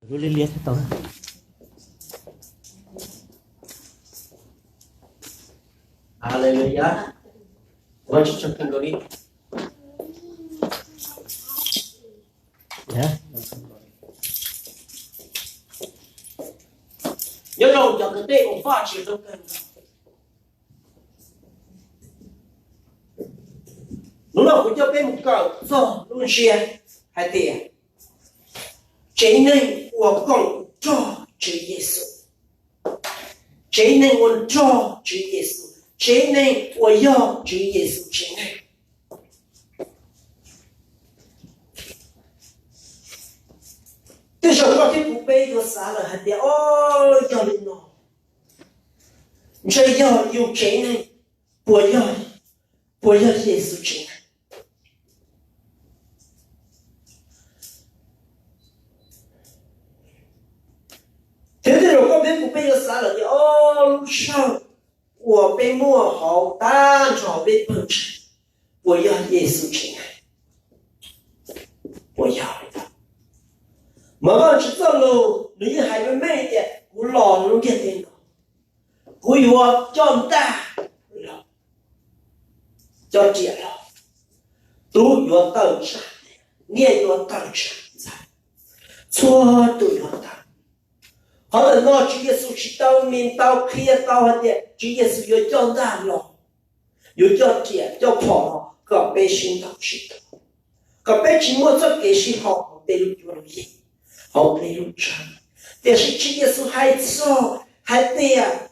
Rồi lên liệt tao. Hallelujah. Watch something going. Yeah. Nhớ đâu cho cái tê cũng phát triển trong cần. Lúc nào cũng cho bên một cầu do luôn chia hai tiền. Chế nên của con cho Chúa Giêsu. Chế nên của cho Chúa Giêsu. Chế nên của要Chúa Giêsu chế nên. Thế sao có cái cụ bê của xã là hạt tiền ôi cho lên nó. Chế要有chế nên của要Giêsu chế nên. thế thì rồi có biết của bây giờ xã là lúc sau của bên mua họ tan cho bên bưng của giờ Giêsu chính của giờ mà vẫn chỉ cho lù nếu hai bên mấy thì của lò nó kia tiền của yêu cho ta cho chị lò tu yêu tao trả nghe yêu tao trả chua tu yêu tao họ là nói Chúa Giêsu chỉ tao mình tao kia tao hết đấy Chúa Giêsu yêu cho ta lo yêu cho trẻ cho phò có bé sinh tao chỉ tao có bé chỉ muốn cho cái sinh họ bé lúc yêu gì họ bé lúc chánแต่是 Chúa Giêsu 还做还对呀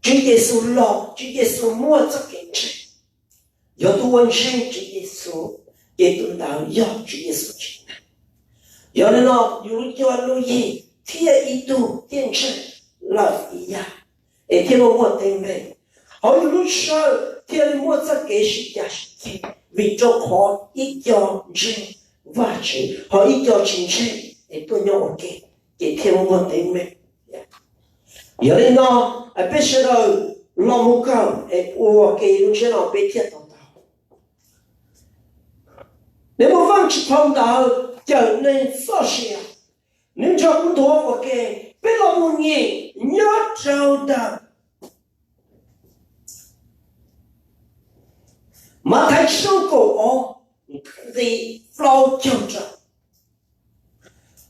Chúa Giêsu lo Chúa Giêsu mua cho cái chuyện有多问生 Chúa Giêsu 也懂到要 Chúa Giêsu 去有人呢有叫路易天一度变成老一样，天我对没，好有路上天我在给是家是天，为着好一脚人挖掘，好一脚清晨，都让我给天我对没。有人呢，别说到老母讲，我给路上了被天到到，你不放弃碰到，就能少些啊。你找不到我给别老母你要找的马太受过哦你老叫着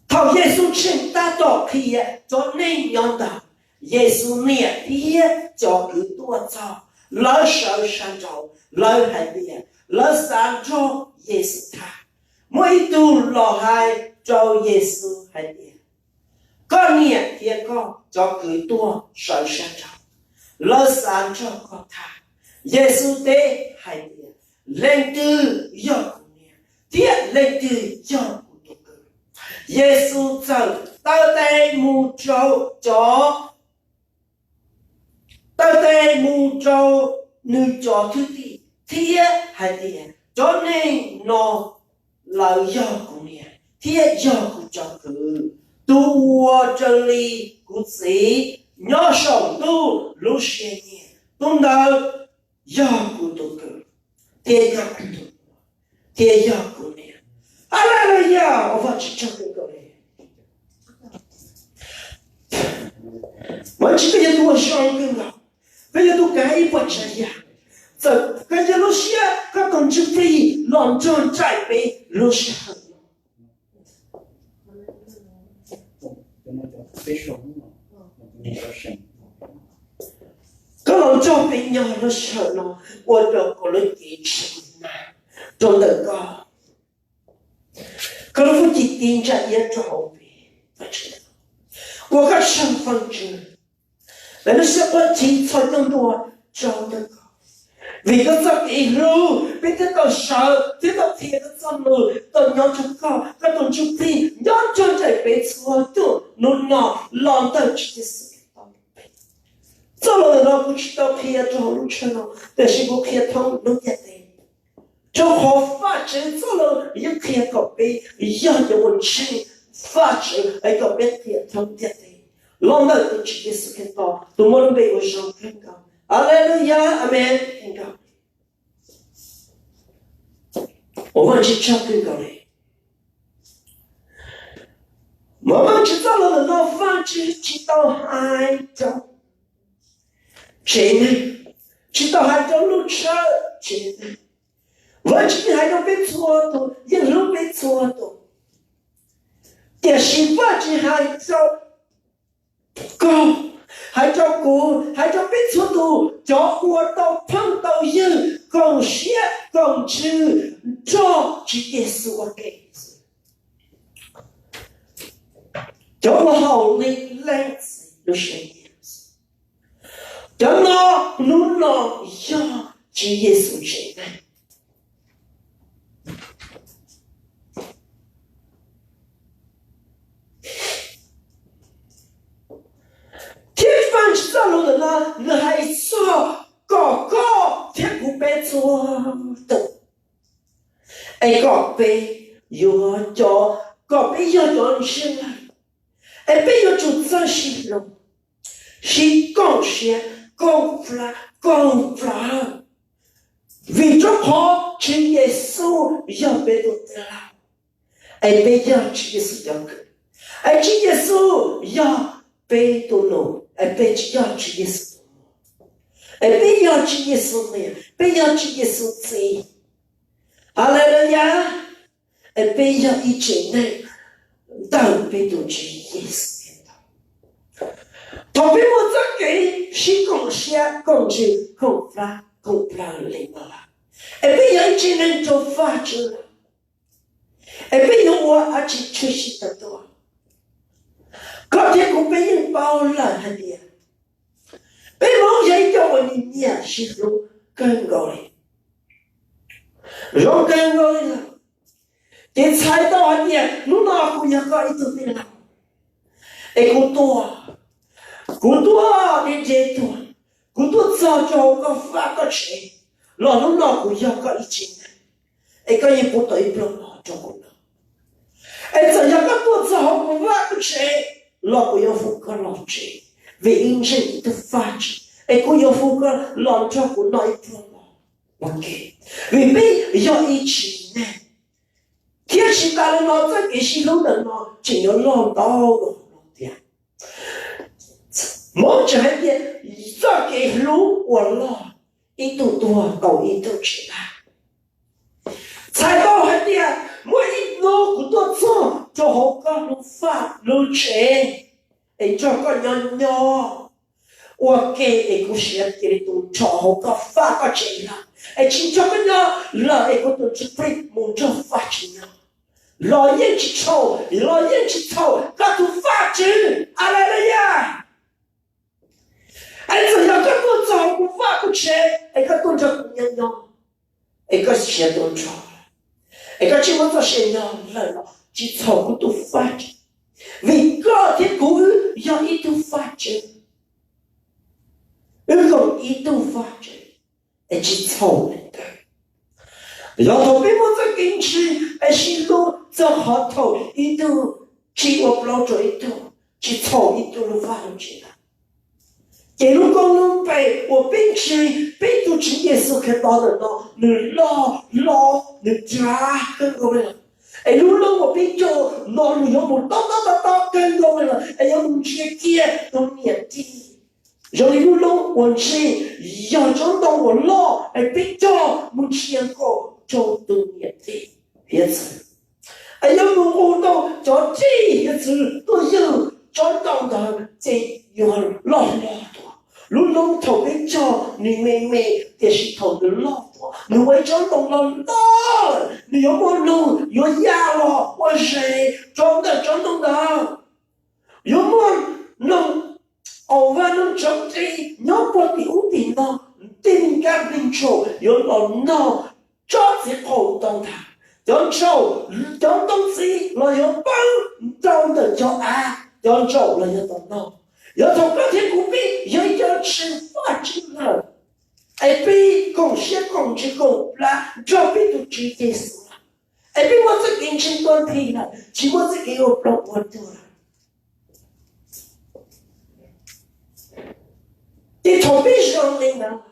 靠耶稣称大道可以做那样的耶稣念别叫个多早老手上找老海边老三找耶稣他每度老海找耶稣海边个年也高叫更多上山找老三找个他耶稣的海边人的要姑娘的人的要姑娘耶稣走到在木州找到在木州女找土地天海边找人拿老要姑娘天要姑找个都我这里故事鸟上都六十年东到雅古多个天雅古多天雅古年啊来了呀我发去唱这个嘞我这个也多伤感了这也都改不成呀这个些老师他跟着飞浪中栽培老师个老照片要的时候呢，我这个人给吃呢，做得高。个人夫妻盯着也照片，不知道。我个身份证，那是我经常用多照得高。为个这个路，别得到少，得到铁的走路，到鸟就高，那种就比鸟就在被错的，弄闹浪到直接死到被。走了那不知道可以走路去了，但是我可以通路也得。就好发展走了也可以搞被一样的问题，发展一个别可以通也得。浪到就直接死到，都没能被我上看到。哈利路亚，阿门，听到。我忘记唱这个嘞。我们知道了老法子知道海中，真的知道海中路车真的，我今天海中被错动，一路被错动，但是法子海中高，海中高，海中被错动，叫我到碰到人，共学共知，这直接是我给。叫我好累累死的声音，叫那努老呀，主耶稣真爱。天翻知道了的呢，你还说高高天不被做的，哎，高背要叫高背要叫起来。哎，不要做这些了，是讲些讲不啦，为着好，主耶稣要被多得了，哎，不要主耶稣要个，哎，主耶稣要被多弄，哎，不要主耶稣，哎，不要主耶稣没有，不要主耶稣罪，阿来了呀，哎，不要一直内。当被都去耶稣他被我这给是贡献贡献贡发贡不让领了，哎，不要一人做发出了，哎，不要我而且出息的多，昨天我被人包了很点，被某人叫我里面是路更高的，路更高的。你猜到啊？你哪个也可以做得了？哎，古多，你这多，古多早就个发个钱，哪个也可以进来，哎，个也不对不了，中国了。哎，这样个多早个发个钱，哪个要付个老钱？为因人的发展，哎，个要付个老照顾那一部了，我给，为被要一起呢。天气大了呢，这给西路的呢，就要浪到了的。毛这还点，这给路我了，一度多到一度起来。才到还点，我一路不多走，就好个路发路钱，哎，这个娘，我给一个小弟都就好个发个钱了，哎，今朝个呢，那一个都是被蒙着发钱了。老人去抽，他都发展，阿来了呀！哎，这样个多照顾发不起，哎，个多着姑娘娘，哎，个些多着，哎，个今晚这些娘来了，去照顾都发展，为个的狗要一度发展，如果一度发展，哎，去操人的。要头被我这进去，哎，是路这好头一度，去我不老做一度，去操一度的发去了。给路公路背，我并去背都去耶稣看到的咯，你你抓跟我们了。哎，路我并就老路有冇到跟我们了，哎，有冇去见都年底。有一路我去，要找到我老，哎，并就冇见过。就都年的别子，哎呀，我到叫这一次都有找到的，这有老多，路头的叫你妹妹也是头的老多，你为找到了老，你有没路有压了，我谁找到的，有没能偶尔能找这，你要不丢的呢，定干定臭有老闹。这是活动它，要走，要东西，我要帮，找的叫爱，要走了要到闹，要从各天古币，要吃饭去了，哎，被贡献贡献够了，这边都直接死了，哎，被我这给钱断配了，结果这给我不我丢了，你从边上来呢？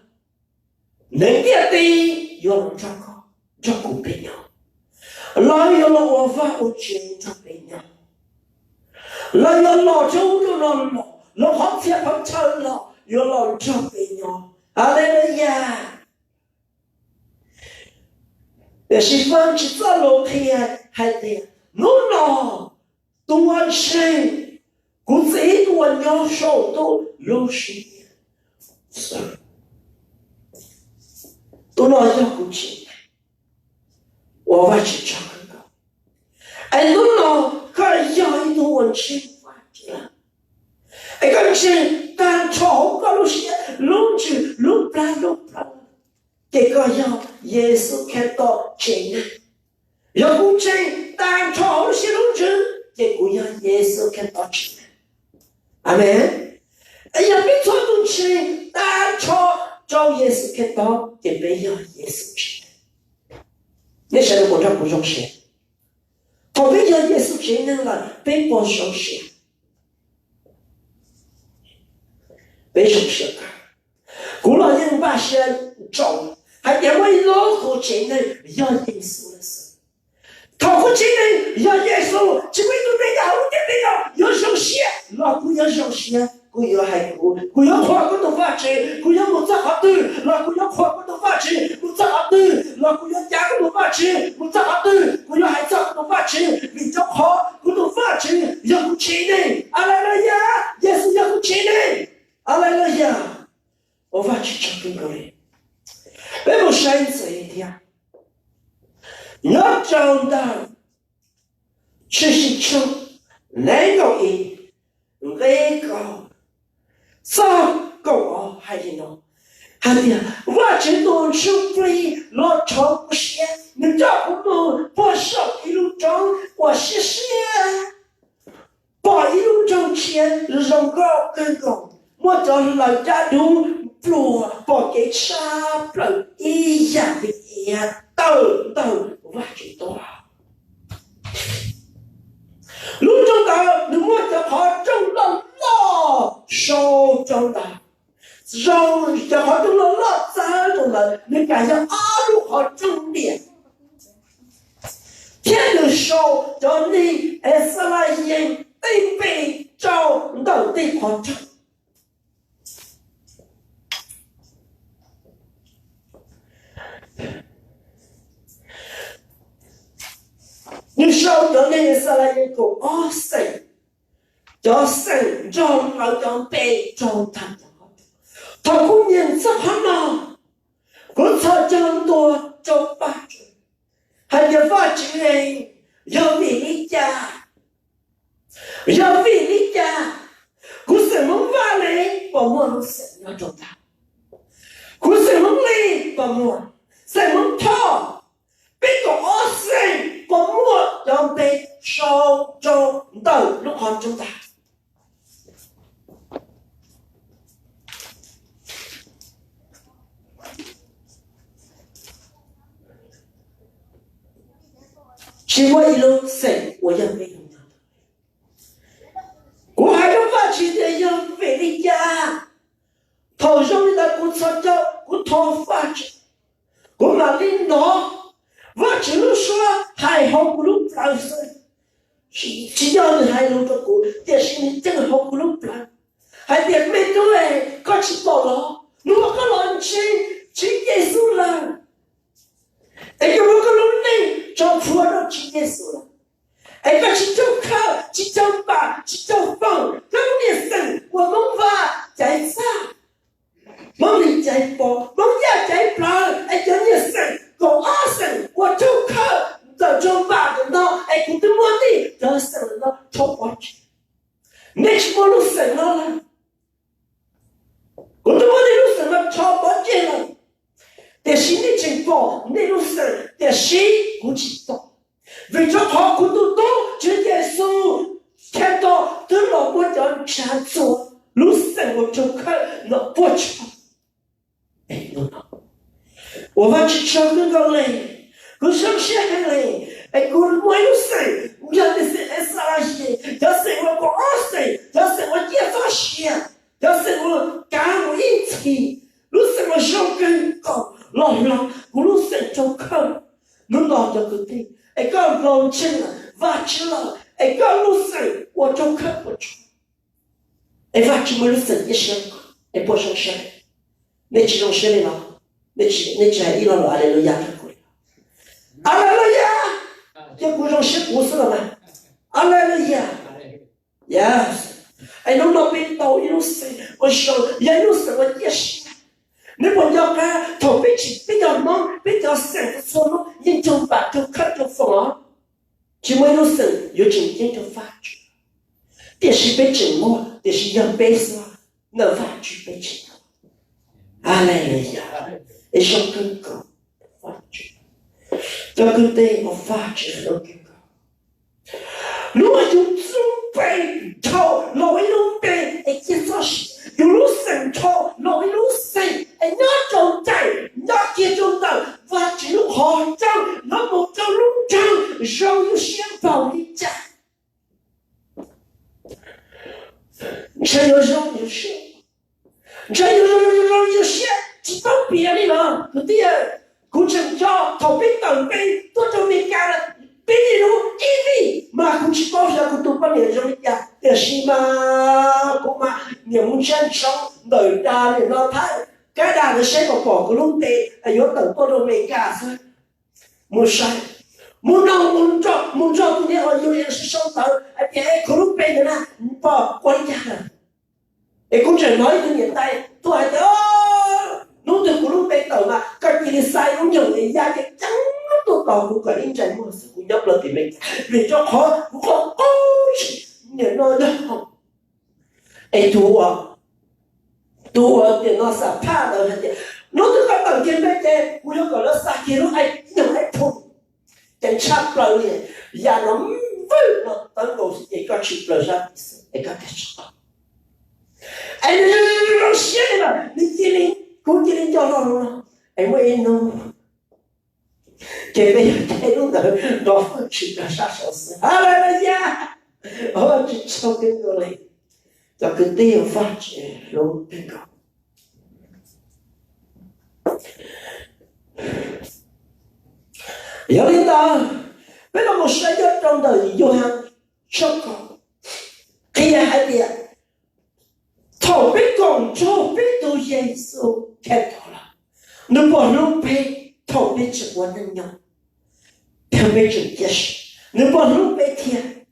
能点的有人照顾。照顾别人，老有了我发我全照顾别人。là yo lo châu yo lo học thiệp học chân lo yo lo trong cái nhỏ Hallelujah để sĩ vang chỉ cho lo thì hay thế nó lo tuan sinh cũng dễ tuan nhỏ sâu tu lo sinh tôi nói cho cũng chỉ 我把去唱歌，哎，侬老看要一度文青发起了，哎，刚是单朝高路线，路去路不路，这个要耶稣看到真啊，要不真单朝线路去，这个要耶稣看到真啊，阿门。哎呀，别错东西，单朝找耶稣看到，这边要耶稣真。 你现在我这不重视，我们要耶稣真能了，别不重视，别重视个。古老人把些找，还因为老虎真能要耶稣的事，他不真能要耶稣，这位都没有，我没有，要重视，老虎要重视。 กูอยากให้กูอยากขวากูต้องฟ้าเจกูอยากมุดจากหัดตื้อแล้วกูอยากขวากูต้องฟ้าเจมุดจากหัดตื้อแล้วกูอยากยากูต้องฟ้าเจมุดจากหัดตื้อกูอยากให้จากกูต้องฟ้าเจมีเจ้าขอกูต้องฟ้าเจอยากกูเชนี่อะไรเลยยะเยซูอยากกูเชนี่อะไรเลยยะ我发去找跟各位，别不生这一天，要长大，吃是吃，能够一，能够。 sao cậu hay gì nó hay là và chỉ tôi chụp đi lo chọn xe nên cho cũng một bỏ sọc đi lúc trong bỏ xe bỏ đi lúc trong xe rong gạo cơn gồng mua cho lời cha đúng plua bỏ cái xa plug y giả bị từ và chỉ tôi lúc trong đó đừng mua cho họ trong lòng lo sâu trong đó rồi cho họ trong lòng lo xa trong đó nên cả cho lúc họ trong điện thiên được sâu cho nên sẽ là yên tinh bị trong đầu tiên họ trong nhưng sau cho nên sẽ là những cuộc ó sinh cho sinh trong ở trong bề trong thành thằng cũng nhìn rất hẳn nào cũng sợ trong tôi trong ba chuyện hay là phát triển này do vì lý cha cũng sẽ muốn va lấy và muốn sẽ nhớ trong ta cũng sẽ muốn lấy và muốn sẽ muốn thọ biết có ó sinh và muốn trong bề sau trong đầu lúc họ chúng ta chỉ为了神，我要没有的。我还要发起的要为了家，头上的我操叫我头发着，我拿领导，我只能说还好不如不让神，只要你还有这个，但是你正好不如不让，还得没对，搞起到了，如果个老去耶稣了。 哎，个我个龙呢，找破了去耶稣了。哎，个去找靠，去找把，去找放，刚的神，我们话在啥？梦里在播，梦也在播。哎，讲的神，讲阿神，我找靠，找找把的呢。哎，古的么的，找神了，找过去。你去我路神了，古的么的路神了，找过去了。 但是你情况，那种事，但是不知道。为着他苦都懂，就耶稣看到的老婆叫全做，路生我就看那不成。哎，弄到，我们去吃那个嘞，我上学还嘞，哎，我没有事，我要的是啥些？要是我过20岁，要是我结发些，要是我干我一起，路生我上更高。 老了，我路生就看，侬老着个的，哎，刚老起了，挖起了，哎，刚路生我就都看不出。哎，发起没有神一生，哎，不上神，那其中神了，那只还一了阿雷路亚的鬼，阿雷路亚，这古上神不是了吗？阿雷路亚 ，yes， 哎，侬那边到一路神，我想一路神我也是。你不要看头比起比较忙，比较省的时候，研究把就看就疯了，就没有省，有经验就发觉，这是被折磨，这是要被死，能发觉被折磨。阿莱路亚，一生更高发觉，这个对我发觉都更高。如果有准备，头老一路备，一结束时。有路神超，老一路神，哎，那种在，那这种的，发展路好长，那么长路长，绕有先保的家，这有绕有些，这有些，几到别的了，对呀，古城叫逃避等被，多久没干了？比如因为马古去报销古都把年终呀，也是嘛，古嘛年前上内大的老太，该大的谁个报个弄的，哎有等多都没干噻，没晒，没弄今天哦有人是上头，哎别可能别的啦，把管家了，哎古城那一个年代都还的哦，弄得可能别头嘛，跟你的晒用用的压的真。都到不管认真么事，我要不了的没，为咗我高兴，你那的，哎，读我电脑上怕到那点，我这个当天没得，我要搞了3天了，哎，ยังไง痛，真差不了咧，呀，那唔会了，当我是一个去不了啥意思，一个开始了，哎，你写的吧，你今天估计你叫到了，哎，我也弄。这边有太多的老夫去干啥小事？好了，大家，我去抽更多嘞，这个都要发展，弄更高。有领导，为了我学校中的有行上课，黑眼还得逃避工作，被都耶稣看到了，你不能被逃避直播能用。特别是也是，你把路白天，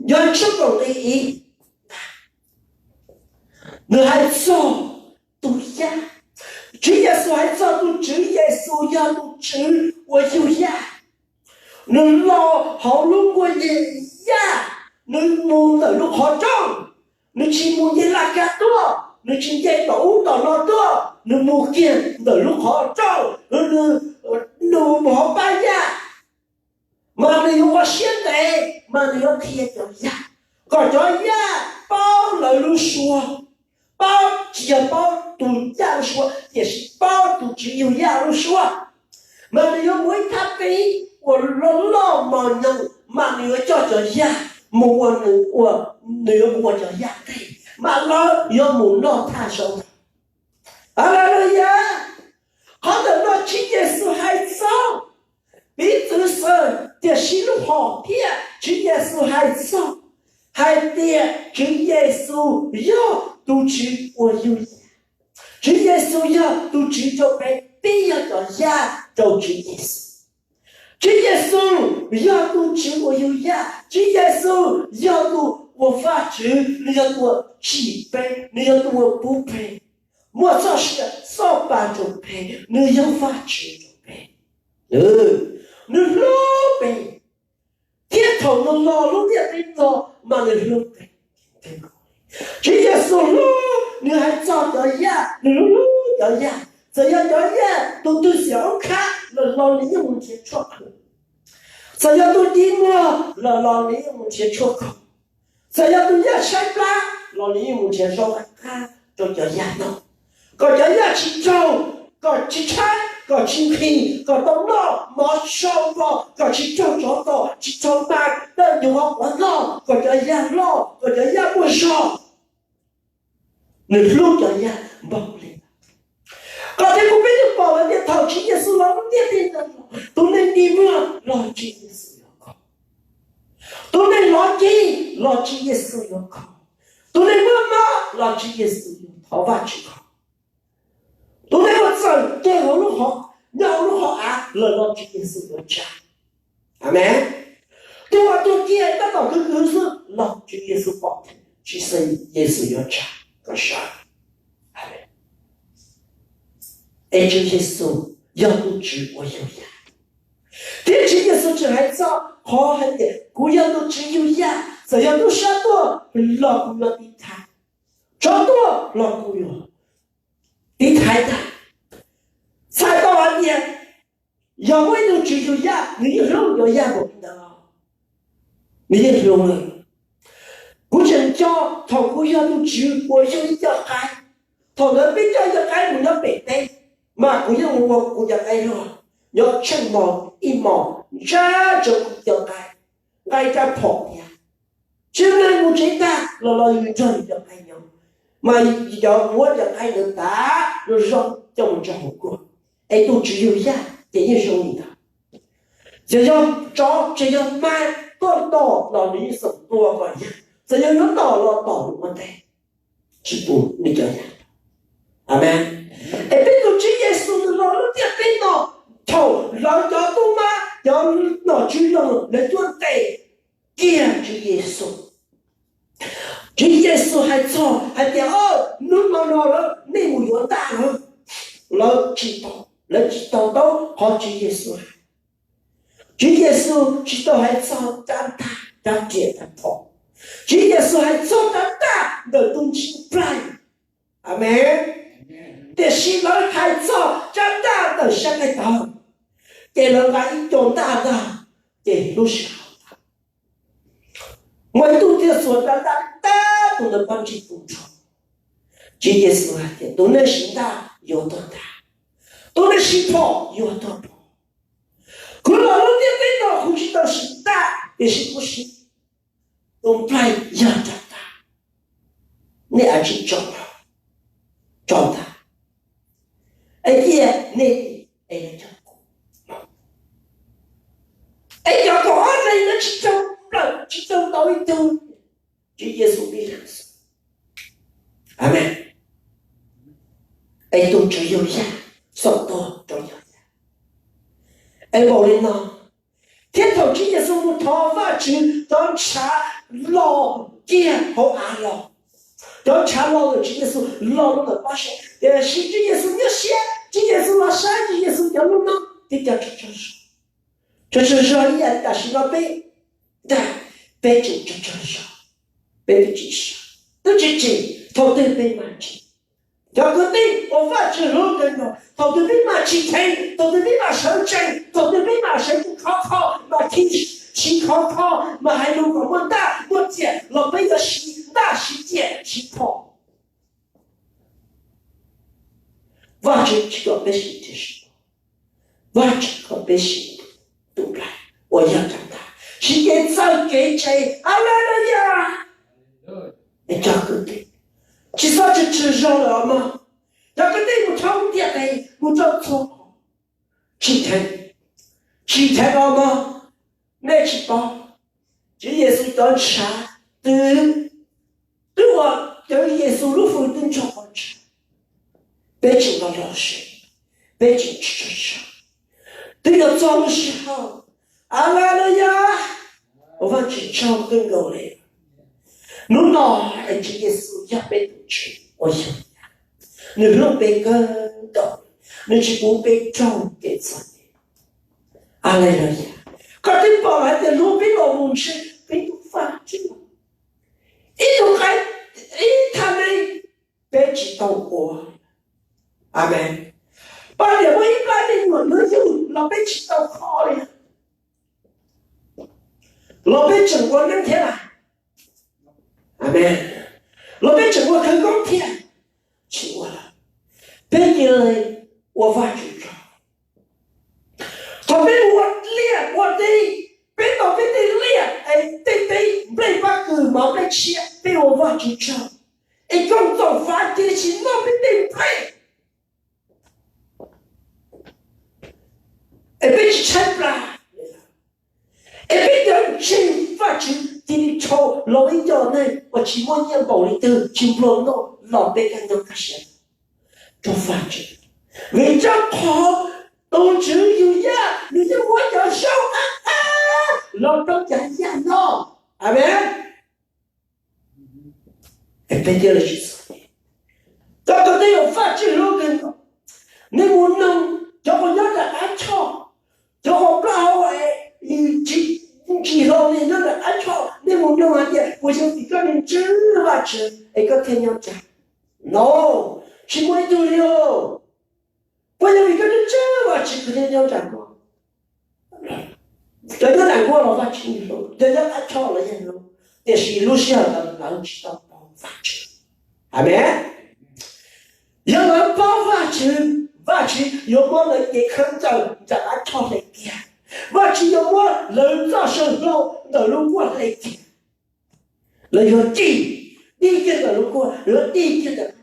要吃饱的一，你还做毒药，主耶稣还做毒，主耶稣要毒主，我有呀，你老好路过也呀，你摸的路好重，你去摸也拉个多，你去也走到那多，你摸见的路好重，你好办呀。mà nếu có xuyên tế mà nếu thiệt cho ya có cho ya bao lời lưu xua bao chỉ bao tụ ya lưu xua thì bao tụ chỉ yêu ya lưu xua mà nếu mỗi tháp cái của lo mà nhận mà nếu cho ya mua nếu mua cho ya cái mà nó yêu muốn nó tha sống Hallelujah có thể nó chỉ Giêsu hay sao彼此神的心好天，主耶稣还造，还的主耶稣要都去我有呀，主耶稣要都去就被必要的呀，都主耶稣，主耶稣要都去我有呀，主耶稣要都我发觉，你要我起背，你要我不背，我做事上班就背，你要发觉就背，你老背，天头你老路的背老，嘛你老背，主耶稣老，你还找到呀，你老到呀，这样到呀，都小看，老你用钱出口，这样都低我，老你用钱出口，这样都要晒干，老你用钱烧干，都叫呀喏，个叫呀去找，个去拆。个去拼，个到那马上个，个去找到，去找单，那有我那，个叫呀那，个叫呀不少，你路叫呀冇哩。个天不被你包了，你淘气也是老你的人，都能你们老气也是要搞。都能老金耶稣有靠，都能我妈老金耶稣有头发去靠，都能我走对我路好，鸟路好啊，老金耶稣有家，阿门。对我都见得到个是老金耶稣保护，其实耶稣有家，个啥？阿门。爱主耶稣要不知我有呀。天主耶稣只还早好很点，姑娘都只有呀，这样都啥多老姑娘的台，找多老姑娘的台的，才到完年，要为都只有呀，你肉要呀不的啊，你也肉了，古人叫他姑娘都只我有一条海，他那边叫一海我要北北，嘛姑娘我姑娘爱肉。要成毛一毛，这就要改，改点跑的。只能我这大，老有这一点还有，嘛一条我的还能大，就让叫我这好过。哎，都只有呀，电影手里的，只要找，只要买，多到老李手多个呀，只要有到了我的，只不你讲呀，阿门。哎，别个这耶稣的老了点别闹。头老家多嘛，要拿去弄来做对，见主耶稣，主耶稣还错，还点哦，弄到了，你没有大了，老知道到好主耶稣，主耶稣知道还早长大，长见的跑，主耶稣还早长大，的东西不来，阿门。但是人还早长大的下个道。给人家一种大的，给都是好的。我都在所长大，大都能帮助工作。这也是我的，都能行大有多大，都能行跑有多跑。可老人的背到呼吸到行大，也是不行，都不要长大。你还去找他，而且你哎叫。哎呀，我那人去走了，去走到一头，就耶稣的人生，阿门。哎，都只有呀，说多都有呀。哎，我人呢？天头主耶稣头发去当茶老见好阿老，当茶老的主耶稣老的把些，是主耶稣要写，主耶稣老山主耶稣要弄弄，得叫这真是。这是说你但是要背就这上，背的知识，都是真，他对背满真。要个对，我发之后跟着，他对背满真真，他对背满神真，他对背满神不考，嘛听去考，嘛还有个么大么简，老背个大世界去跑。完全这个背是的是，完全个背是。对不对？我要长大，是给早给谁？阿来了呀！你这个对，至少就至少了嘛。那个对我超点的，我找错，几天了吗？没吃饱，这也是当吃啊。对我对耶稣的福音超好吃，别请到老师，别请吃。对要装的时候，阿来了呀！我放去找更高嘞。侬老爱这耶稣也被读去，我想呀，你若被更高，你是不被装给自己。阿来了呀！可对保来的路边老母亲被都发这个，一种还他们别知道我，阿门。把两位一般的我们就老被知道好了，老被整过那天了，阿门。老被整过很高天，请我了，别人我发觉着，他被我练我的，别到别的练，哎，对，别把狗毛被切，被我发觉着，哎，刚早发的是那边的配。哎，被去拆不啦？别人去发起地超老一家呢，我起码年保里头就不弄老别人都开始做发起，为这跑都只有呀，你的我叫手老张家家喏，阿妹，别人去死，这个得有发起老跟头，你不能叫我要的安超，叫我高哎，你几号你那个安超，你不能安的，我想一个人吃吧吃，一个天要吃 ，no， 是我做了。我有一个人这么吃，肯定要长过。人家难过了，发清楚，人家安超了以后，但是一路上的能知道爆发吃，阿妹，要能爆发吃，发吃有没人给看到在安超来点，发吃有没人造生肉，能路过来点，人有地件的路过，有地件的。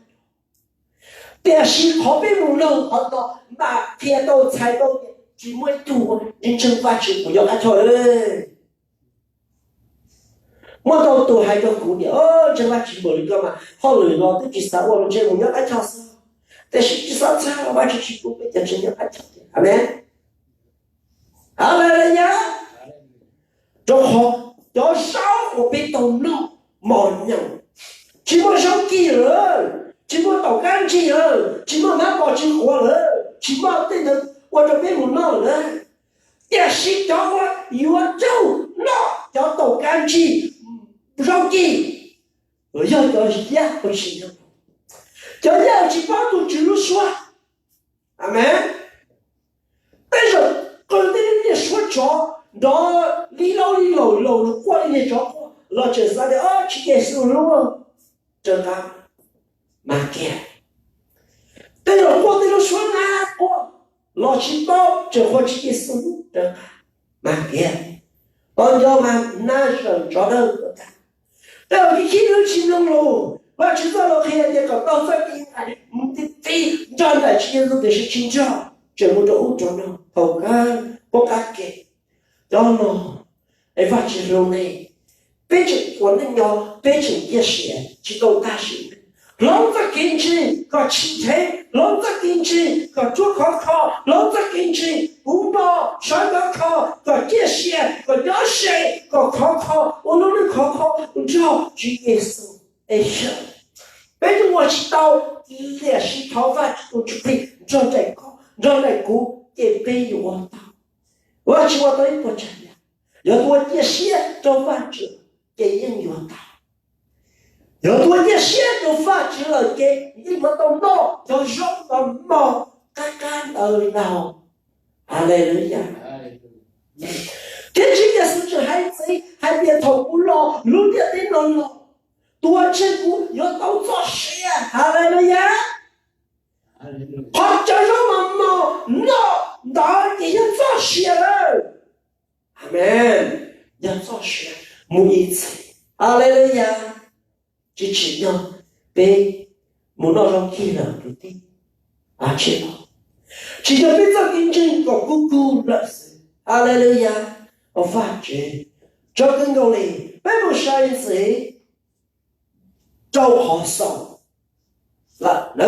但是好比无论好多那天都猜到的，只没多人生发起不要安超哎，我到都还叫姑娘哦，这发起不了干嘛？好累了，都至少我们这不要安超是，但是至少差了，我就去不被叫真要安超的，好没？好来了呀，正好要少我被动怒，冇人，只没上几人。起码到干净了，起码拿保证活了，起码对的我就别不闹了。但是叫我有走闹要到干净，不上进，我要下不行了，要去帮助记录说，阿门。但是跟你说着，那里老过来的着过，那这啥的啊，去给收入哦，这个。慢点，但是我对你说难过，老七包这会去的思路，这个慢点，我要慢男生找到个的，但我一听就听懂了，我知道了，看见个到这里来，对，站在前头的是清朝，这我都做了，好看，不敢给，然后呢，哎，发起路呢，变成我那要变成一些，去到大学。老子进去个汽车，老子进去个做考，老子进去五包上个考个这些个要谁个考，我努力考，你知道去耶稣哎是，反正我知道一点是头发我就可以让在考，让在过也被我打，我去我都不承认，要多这些做饭者也应用打。有多一些就发起了给你们都闹，就什么冒干的闹，阿来人呀！这几件事情还别头不老，路边的能老，多吃苦要都做实验，阿来人呀！好，叫什么冒闹，那你要做实验了，阿门，要做实验，每一次，阿来人呀！支持呢，被冇那种技能不的，而且呢，只要被这竞争个姑姑了是，阿来了呀，我发觉这跟我嘞，百分之30就好少了喽。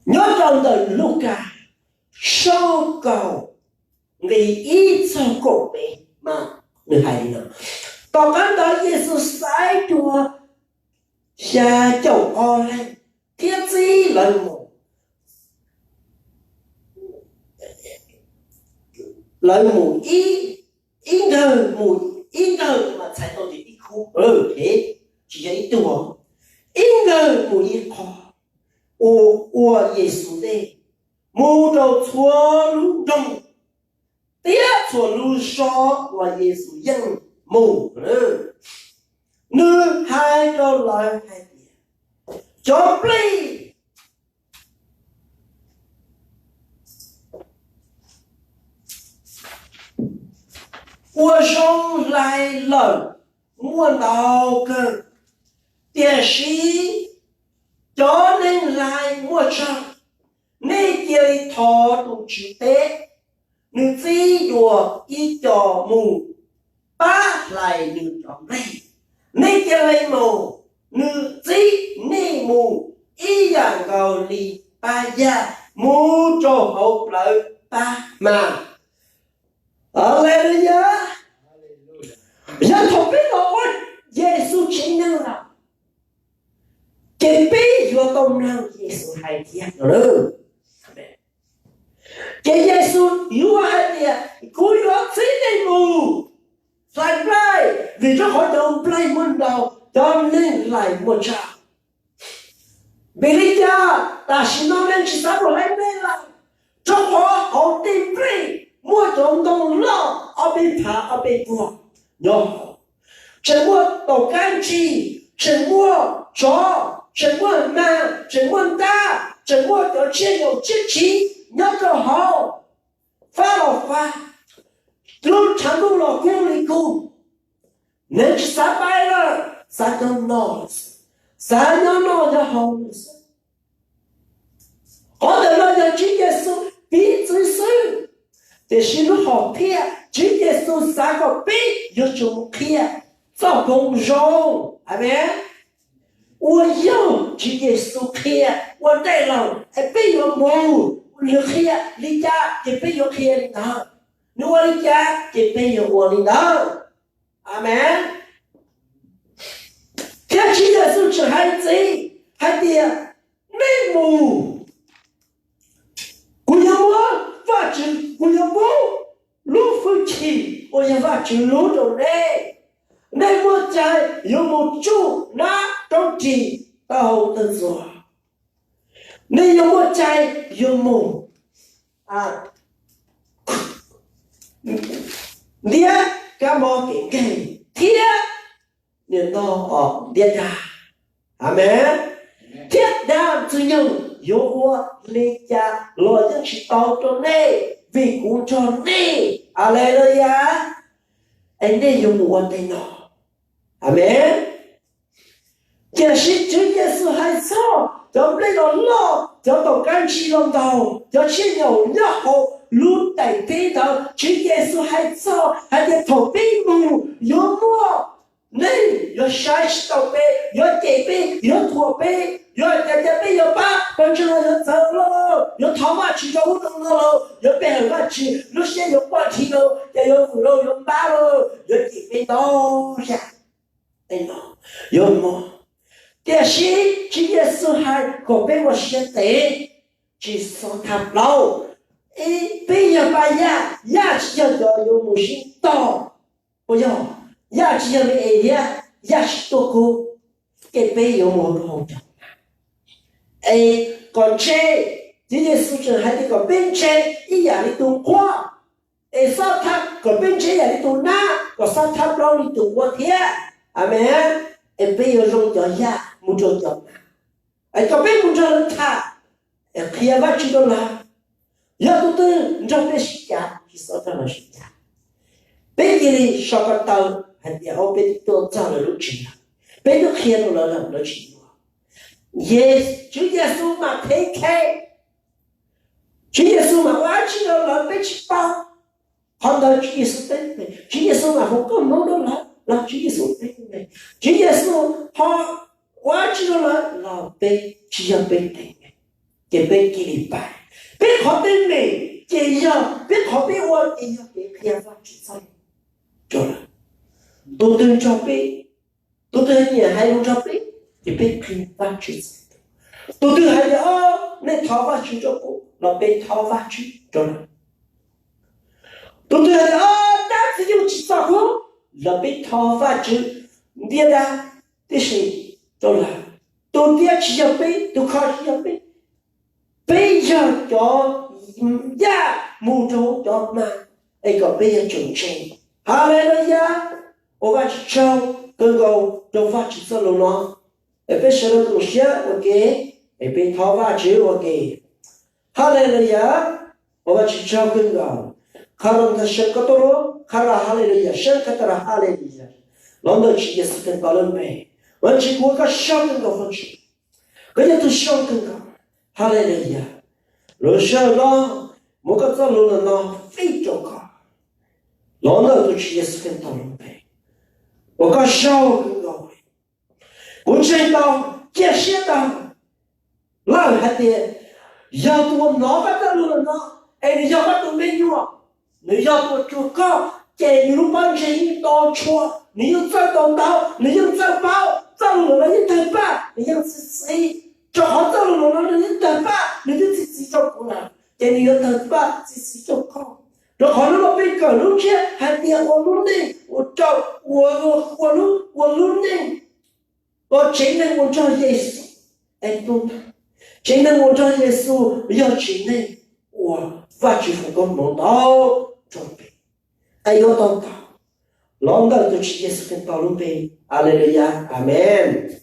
你要找到路感，稍高，你一直过背嘛，你还呢？到看到耶稣晒多，下叫过来，天最冷漠，冷漠应头嘛才到底一哭，OK， 只有一度哦，应头没一哭。我耶稣的，某着错路中，第二错路上我耶稣应某了，你还着来还别，就不累。我上来了，我脑壳。Địa sĩ cho nên lại mua cho nên chơi thọ đủ chữ tế nữ phi đùa y cho mù ba lại nữ cho đây nên chơi mù nữ phi nên mù y dạng gầu lì ba gia mù cho hậu lợi ba mà Hallelujah. Dân thuộc biết Lord Giê-xu chính năng là cái bí vô công năng Giê-xu hay thiệt rồi. Cái Giê-xu yếu hay thiệt cúi gót phí đầy mù phải play vì cho họ đồng play môn đầu cho nên lại một trả vì lý do ta xin nói lên chỉ sao rồi hay nên là cho họ tìm play mua trộm đồng lo ở bên phá ở bên buộc nhỏ chỉ mua tổ can chi chỉ mua chó chỉ mua ma chỉ mua ta chỉ mua cho trên有支持nhớ cho họ phá là phá lúc chẳng đủ là cung lý cung nên chỉ xa bay là xa trong nó xa nhỏ nó cho họ có thể nói cho chính Giê-xu bí dưới sư để xin lúc họ kia chính Giê-xu xa có bí cho chúng kia do công rộng amen 我要去耶稣看，我带了还没有梦，你看你家也没有看你的，你我的家也没有我的的，阿门。看去耶稣是孩子，还得内幕，我要我发展，我要我路风气，我要发展路中嘞。nên một trái有một chú na trong chỉ tao tân rồi nên有một trái有một đĩa cá mò cái thiết nên nó ở đĩa đà amen thiết đà tự nhiên有我lấy cha lo những chỉ tao cho này vì cũng cho này Alleluia anh đây dùng một tay nó Amen. Chỉ sĩ Chúa Giê-xu hay sao? Trong đây nó lo, trong tổ can chi lòng đầu, trong trên nhiều nhớ hộ, luôn đẩy tế đầu, Chúa Giê-xu hay sao? Hay để thổ bí mù, yếu mua. Nên, yếu sai tàu bê, yếu tế bê, yếu thua bê, yếu tế bê, yếu bác, bằng chân là yếu thở lô, yếu thảo mà chỉ cho hút nông lô, yếu bê hẳn mà chỉ, lúc xe yếu quả thi lô, yếu phủ lô, yếu bá lô, yếu tế bê đó ra. Anh nói, yêu mô. Để sĩ, chỉ Giê-xu hay có bên một xe tế, chỉ số thập lâu. Bây giờ bà ya chỉ cho yêu mô sinh to. Bây giờ, ya chỉ cho mẹ ya chỉ tô cô. Cái bây yêu mô hồng trọng. Còn chê, chỉ Giê-xu chẳng hay thì có bên chê, ý giả đi tù qua. Sao thập, có bên chê giả đi tù na, có sao thập lâu đi tù qua thiệt. Amen. Em bây giờ rong cho ya, muốn cho. Anh có biết muốn cho nó thà. Em kia vắt chỉ đó là. Ya tôi tư trong cái sĩ cha, chỉ sợ thằng là sĩ cha. Bây giờ đi sau cái tàu, anh đi học bên tôi cho là lúc chỉ là. Bên tôi kia nó là nó chỉ là. Yes, Chúa Giê-xu mà thấy cái. Chúa Giê-xu mà quá chỉ là bên chỉ bao. Còn đó Chúa Giê-xu tên này. Chúa Giê-xu mà không có nói đó là Chúa Giê-xu tên này. Chúa Giê-xu họ quá chỉ là bên chỉ là bên tên này. Cái bên kia đi bài. Biết họ tên này, chỉ là biết họ biết ôn thì cái kia phát triển sao. Cho là tôi từng cho biết, tôi từng nhà hay luôn cho biết, cái bên kia phát triển. Tôi từng hay là nên tháo phát triển cho cô, là bên tháo phát triển cho là. Tôi từng hay là đã sử dụng chỉ sao không, là bên tháo phát triển. Đi ra, thế gì, cho là tôi biết chỉ là bên, tôi khó chỉ là bên. Bây giờ cho ya mù trâu cho mà ấy có bây giờ chuẩn trình Hallelujah ô va chỉ trâu cơ cầu trâu phát chỉ sơ lô nó ấy bây giờ nó sẽ ok ấy bây tháo va chỉ ok Hallelujah ô va chỉ trâu cơ cầu khăn ta sẽ có tổ khăn là Hallelujah sẽ có tổ Hallelujah lòng đời chỉ Giêsu cần có lên mày 完全我个香更高分去，个也都香更高，哈来了呀，罗小郎，我个走路了呢，非洲高，老那都去也是跟到龙背，我个香更高，我知道这些的，那还得要多哪个走路了呢？哎，你要个都没有啊，你要多就高。给你帮钱到错，你又赚到刀，你又赚包，赚了一头半，你要自己，就好赚了你一头半，你就自己就过了，给你一头半，自己就好。然后那个被搞路钱，还得我努力，我找我努力，我今天我找耶稣，哎懂，今天我找耶稣要今天我发起复工弄到准备。哎，要当道，老道就去耶稣跟道路呗，阿门，阿门。